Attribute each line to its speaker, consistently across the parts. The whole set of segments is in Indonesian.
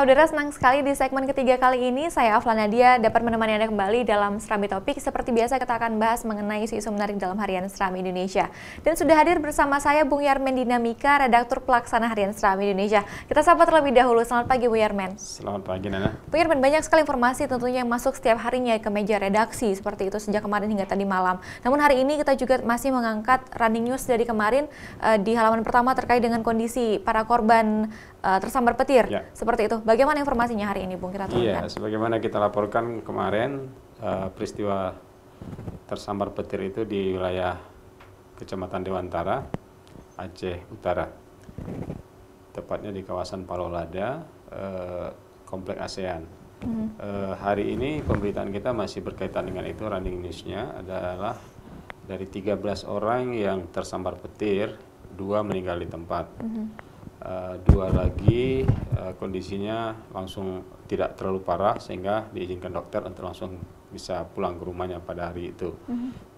Speaker 1: Saudara, senang sekali di segmen ketiga kali ini saya Afla Nadia dapat menemani Anda kembali dalam Serambi Topik. Seperti biasa kita akan bahas mengenai isu-isu menarik dalam harian Serambi Indonesia. Dan sudah hadir bersama saya Bung Yarmen Dinamika, redaktur pelaksana harian Serambi Indonesia. Kita sapa terlebih dahulu. Selamat pagi Bung Yarmen.
Speaker 2: Selamat pagi Nana.
Speaker 1: Bung Yarmen, banyak sekali informasi tentunya yang masuk setiap harinya ke meja redaksi seperti itu sejak kemarin hingga tadi malam. Namun hari ini kita juga masih mengangkat running news dari kemarin di halaman pertama terkait dengan kondisi para korban tersambar petir, seperti itu. Bagaimana informasinya hari ini, Bung? Kita turunkan.
Speaker 2: Iya, sebagaimana kita laporkan kemarin, peristiwa tersambar petir itu di wilayah Kecamatan Dewantara, Aceh Utara. Tepatnya di kawasan Palolada, Komplek ASEAN. Hari ini pemberitaan kita masih berkaitan dengan itu. Running news-nya adalah dari 13 orang yang tersambar petir, 2 meninggal di tempat. 2 lagi kondisinya langsung tidak terlalu parah sehingga diizinkan dokter untuk langsung bisa pulang ke rumahnya pada hari itu.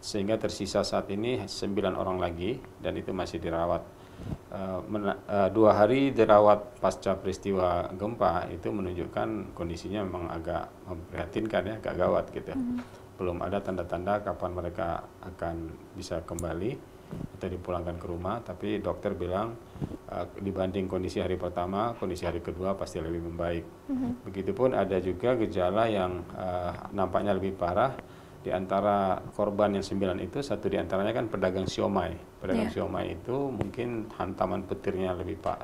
Speaker 2: Sehingga tersisa saat ini 9 orang lagi dan itu masih dirawat. 2 hari dirawat pasca peristiwa gempa itu menunjukkan kondisinya memang agak memprihatinkan ya, agak gawat gitu. Belum ada tanda-tanda kapan mereka akan bisa kembali atau dipulangkan ke rumah, tapi dokter bilang dibanding kondisi hari pertama, kondisi hari kedua pasti lebih membaik. Begitupun ada juga gejala yang nampaknya lebih parah. Di antara korban yang 9 itu, satu di antaranya kan pedagang siomay. Pedagang siomay itu mungkin hantaman petirnya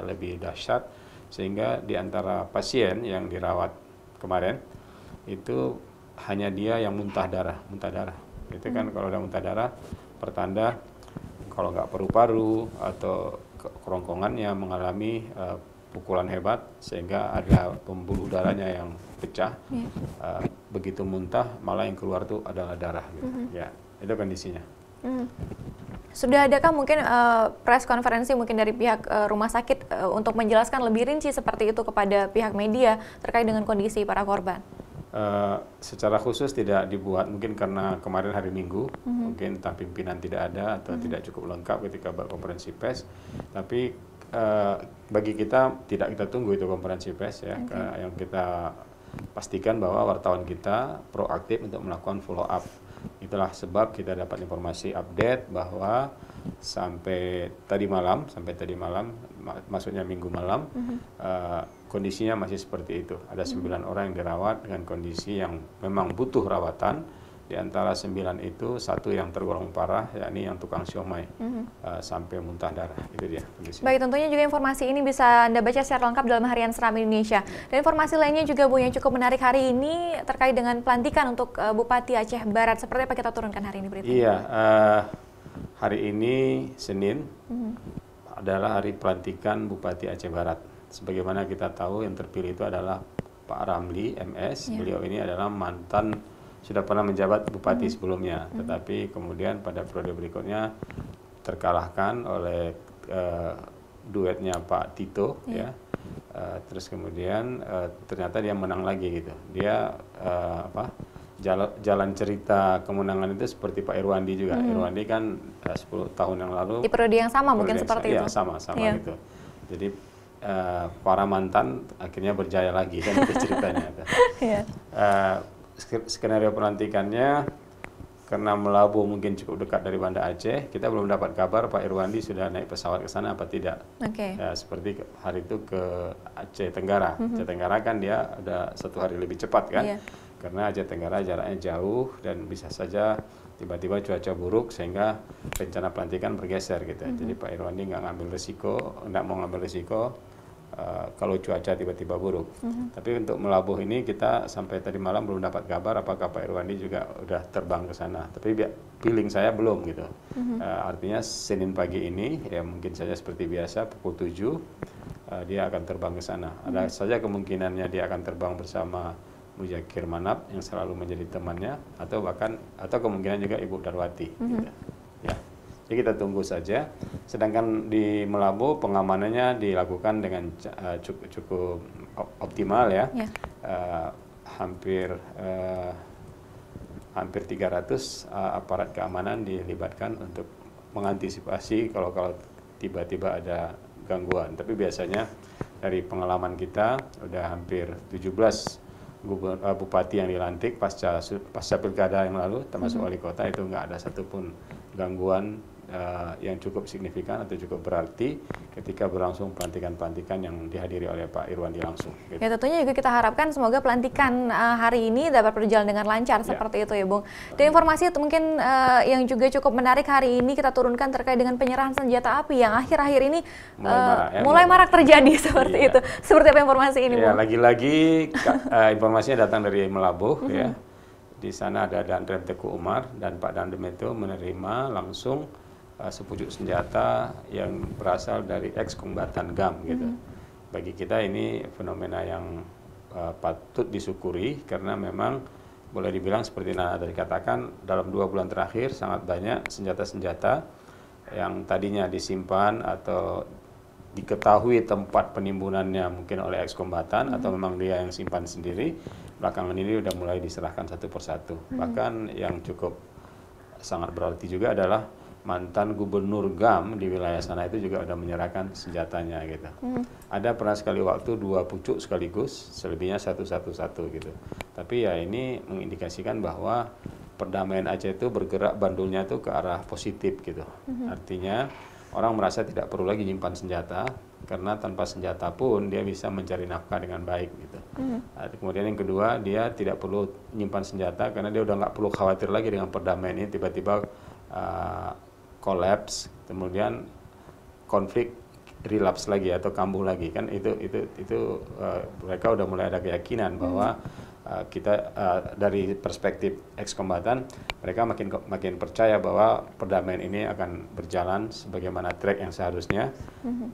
Speaker 2: lebih dahsyat, sehingga di antara pasien yang dirawat kemarin itu hanya dia yang muntah darah. Itu kan kalau udah muntah darah, pertanda kalau nggak paru-paru atau kerongkongannya mengalami pukulan hebat sehingga ada pembuluh darahnya yang pecah. Begitu muntah malah yang keluar tuh adalah darah. Gitu. Ya, itu kondisinya.
Speaker 1: Sudah adakah mungkin press konferensi mungkin dari pihak rumah sakit untuk menjelaskan lebih rinci seperti itu kepada pihak media terkait dengan kondisi para korban?
Speaker 2: Secara khusus tidak dibuat, mungkin karena kemarin hari Minggu, mungkin entah pimpinan tidak ada atau tidak cukup lengkap ketika konferensi pers. Tapi bagi kita tidak kita tunggu itu konferensi pers ya, yang kita pastikan bahwa wartawan kita proaktif untuk melakukan follow up. Itulah sebab kita dapat informasi update bahwa sampai tadi malam, maksudnya Minggu malam, kondisinya masih seperti itu. Ada 9 orang yang dirawat dengan kondisi yang memang butuh rawatan. Di antara 9 itu 1 yang tergolong parah, yakni yang tukang siomay, sampai muntah darah. Itu dia kondisinya.
Speaker 1: Baik, tentunya juga informasi ini bisa Anda baca secara lengkap dalam harian Serambi Indonesia. Dan informasi lainnya juga, Bu, yang cukup menarik hari ini terkait dengan pelantikan untuk Bupati Aceh Barat. Seperti apa kita turunkan hari ini beritanya?
Speaker 2: Iya, hari ini Senin adalah hari pelantikan Bupati Aceh Barat. Sebagaimana kita tahu yang terpilih itu adalah Pak Ramli MS. Beliau ini adalah mantan, sudah pernah menjabat bupati sebelumnya, tetapi kemudian pada periode berikutnya terkalahkan oleh duetnya Pak Tito, ya. Terus kemudian ternyata dia menang lagi gitu. Dia jalan cerita kemenangan itu seperti Pak Irwandi juga. Irwandi kan 10 tahun yang lalu
Speaker 1: di periode yang sama mungkin seperti itu.
Speaker 2: Iya, sama gitu. Jadi para mantan akhirnya berjaya lagi kan itu ceritanya. Skenario pelantikannya karena Melabu mungkin cukup dekat dari Banda Aceh, kita belum dapat kabar Pak Irwandi sudah naik pesawat ke sana apa tidak. Ya, seperti hari itu ke Aceh Tenggara. Aceh Tenggara kan dia ada 1 hari lebih cepat kan, karena Aceh Tenggara jaraknya jauh dan bisa saja tiba-tiba cuaca buruk sehingga rencana pelantikan bergeser gitu. Jadi Pak Irwandi nggak mau ngambil risiko kalau cuaca tiba-tiba buruk. Tapi untuk Melabuh ini kita sampai tadi malam belum dapat kabar apakah Pak Irwandi juga udah terbang ke sana. Tapi feeling saya belum gitu. Artinya Senin pagi ini ya mungkin saja seperti biasa pukul 7 dia akan terbang ke sana. Ada saja kemungkinannya dia akan terbang bersama Muzakir Manap yang selalu menjadi temannya atau kemungkinan juga Ibu Darwati. Gitu. Ya. Jadi kita tunggu saja. Sedangkan di Melabu pengamanannya dilakukan dengan cukup optimal ya. Hampir 300 aparat keamanan dilibatkan untuk mengantisipasi kalau tiba-tiba ada gangguan. Tapi biasanya dari pengalaman kita udah hampir 17 bupati yang dilantik pasca pilkada yang lalu, termasuk wali kota, itu nggak ada satupun gangguan yang cukup signifikan atau cukup berarti ketika berlangsung pelantikan-pelantikan yang dihadiri oleh Pak Irwandi langsung. Gitu.
Speaker 1: Ya tentunya juga kita harapkan semoga pelantikan hari ini dapat berjalan dengan lancar seperti itu ya Bung. Dan informasi mungkin yang juga cukup menarik hari ini kita turunkan terkait dengan penyerahan senjata api yang akhir-akhir ini mulai marak terjadi seperti itu. Seperti apa informasi ini Bung?
Speaker 2: Lagi-lagi informasinya datang dari Melabuh ya. Di sana ada Dandrem Teguh Umar dan Pak Dandrem itu menerima langsung sepucuk senjata yang berasal dari ex-kombatan GAM gitu. Bagi kita ini fenomena yang patut disyukuri karena memang boleh dibilang seperti Nana tadi katakan dalam 2 bulan terakhir sangat banyak senjata-senjata yang tadinya disimpan atau diketahui tempat penimbunannya mungkin oleh ex-kombatan atau memang dia yang simpan sendiri, belakangan ini udah mulai diserahkan satu persatu. Bahkan yang cukup sangat berarti juga adalah mantan gubernur GAM di wilayah sana itu juga udah menyerahkan senjatanya gitu. Ada pernah sekali waktu 2 pucuk sekaligus, selebihnya satu gitu. Tapi ya ini mengindikasikan bahwa perdamaian Aceh itu bergerak bandulnya itu ke arah positif gitu. Artinya orang merasa tidak perlu lagi nyimpan senjata karena tanpa senjata pun dia bisa mencari nafkah dengan baik gitu. Kemudian yang kedua, dia tidak perlu nyimpan senjata karena dia udah nggak perlu khawatir lagi dengan perdamaian ini tiba-tiba kolaps, kemudian konflik relapse lagi atau kambuh lagi kan itu mereka udah mulai ada keyakinan bahwa kita dari perspektif ex-kombatan mereka makin percaya bahwa perdamaian ini akan berjalan sebagaimana track yang seharusnya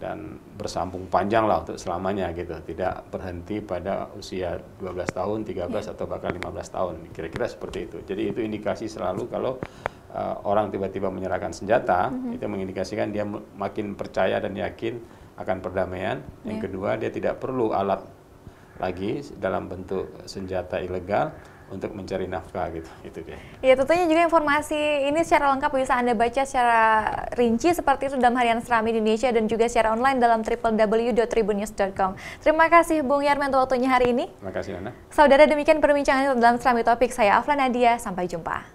Speaker 2: dan bersambung panjang lah untuk selamanya gitu, tidak berhenti pada usia 12 tahun, 13 atau bahkan 15 tahun, kira-kira seperti itu. Jadi itu indikasi selalu kalau orang tiba-tiba menyerahkan senjata, itu mengindikasikan dia makin percaya dan yakin akan perdamaian. Yang kedua, dia tidak perlu alat lagi dalam bentuk senjata ilegal untuk mencari nafkah gitu. Itu dia.
Speaker 1: Ya tentunya juga informasi ini secara lengkap bisa Anda baca secara rinci seperti itu dalam harian Serambi Indonesia dan juga secara online dalam www.tribunnews.com. Terima kasih Bung Yarmen untuk waktunya hari ini.
Speaker 2: Terima kasih Nana.
Speaker 1: Saudara, demikian perbincangan dalam Serambi Topik. Saya Afla Nadia, sampai jumpa.